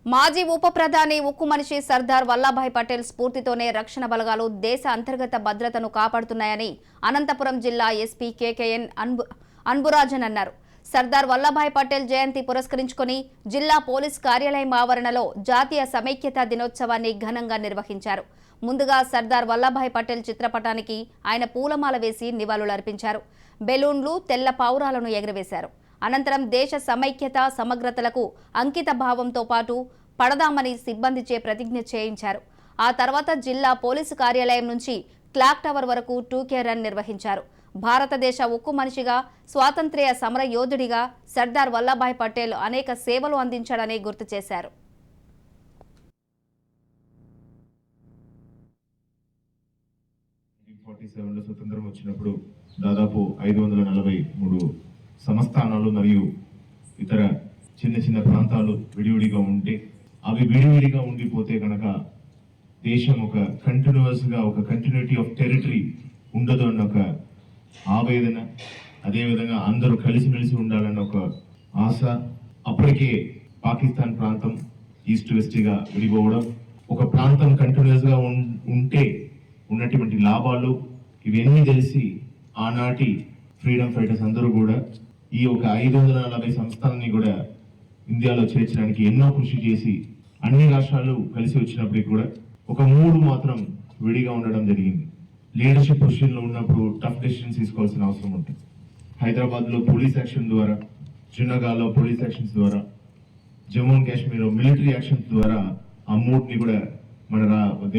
మాజీ ఉప ప్రధాని ఉక్కు మనిషి సర్దార్ వల్లభాయ్ పటేల్ స్ఫూర్తితోనే రక్షణ బలగాలు దేశ అంతర్గత భద్రతను కాపాడుతున్నాయని అనంతపురం జిల్లా ఎస్పీ కేకేఎన్ అన్బురాజన్ అన్నారు. సర్దార్ వల్లభాయ్ పటేల్ జయంతి పురస్కరించుకుని జిల్లా పోలీస్ కార్యాలయం ఆవరణలో జాతీయ సమైక్యతా దినోత్సవాన్ని ఘనంగా నిర్వహించారు. ముందుగా సర్దార్ వల్లభాయ్ పటేల్ చిత్రపటానికి ఆయన పూలమాల వేసి నివాళులర్పించారు. బెలూన్లు, తెల్ల పావురాలను ఎగురవేశారు. అనంతరం దేశ సమైక్యత సమగ్రతలకు అంకిత భావంతో పాటు పడదామని సిబ్బందిచే ప్రతిజ్ఞ చేయించారు. ఆ తర్వాత జిల్లా పోలీసు కార్యాలయం నుంచి క్లాక్ టవర్ వరకు 2K రన్ నిర్వహించారు. భారతదేశ ఉక్కు మనిషిగా, స్వాతంత్ర్య సమర యోధుడిగా సర్దార్ వల్లభాయ్ పటేల్ అనేక సేవలు అందించాడని గుర్తు చేశారు. స్వతంత్రం వచ్చినప్పుడు దాదాపు 543 సంస్థానాలు మరియు ఇతర చిన్న చిన్న ప్రాంతాలు విడివిడిగా ఉంటే అవి విడివిడిగా ఉండిపోతే కనుక దేశం ఒక కంటిన్యూటీ ఆఫ్ టెరిటరీ ఉండదు అన్న ఒక ఆవేదన, అదేవిధంగా అందరూ కలిసిమెలిసి ఉండాలన్న ఒక ఆశ. అప్పటికే పాకిస్తాన్ ప్రాంతం ఈస్ట్ వెస్ట్గా విడిపోవడం, ఒక ప్రాంతం కంటిన్యూస్గా ఉంటే ఉన్నటువంటి లాభాలు ఇవన్నీ తెలిసి ఆనాటి ఫ్రీడమ్ ఫైటర్స్ అందరూ కూడా ఈ ఒక 540 సంస్థలని కూడా ఇండియాలో చేర్చడానికి ఎన్నో కృషి చేసి అన్ని రాష్ట్రాలు కలిసి వచ్చినప్పటికీ కూడా ఒక 3 మాత్రం విడిగా ఉండడం జరిగింది. లీడర్షిప్ పొజిషన్లో ఉన్నప్పుడు టఫ్ డెసిషన్స్ తీసుకోవాల్సిన అవసరం ఉంటుంది. హైదరాబాద్లో పోలీస్ యాక్షన్ ద్వారా, శ్రీనగర్లో పోలీస్ యాక్షన్స్ ద్వారా, జమ్మూ అండ్ కాశ్మీర్లో మిలిటరీ యాక్షన్స్ ద్వారా ఆ 3ని కూడా మన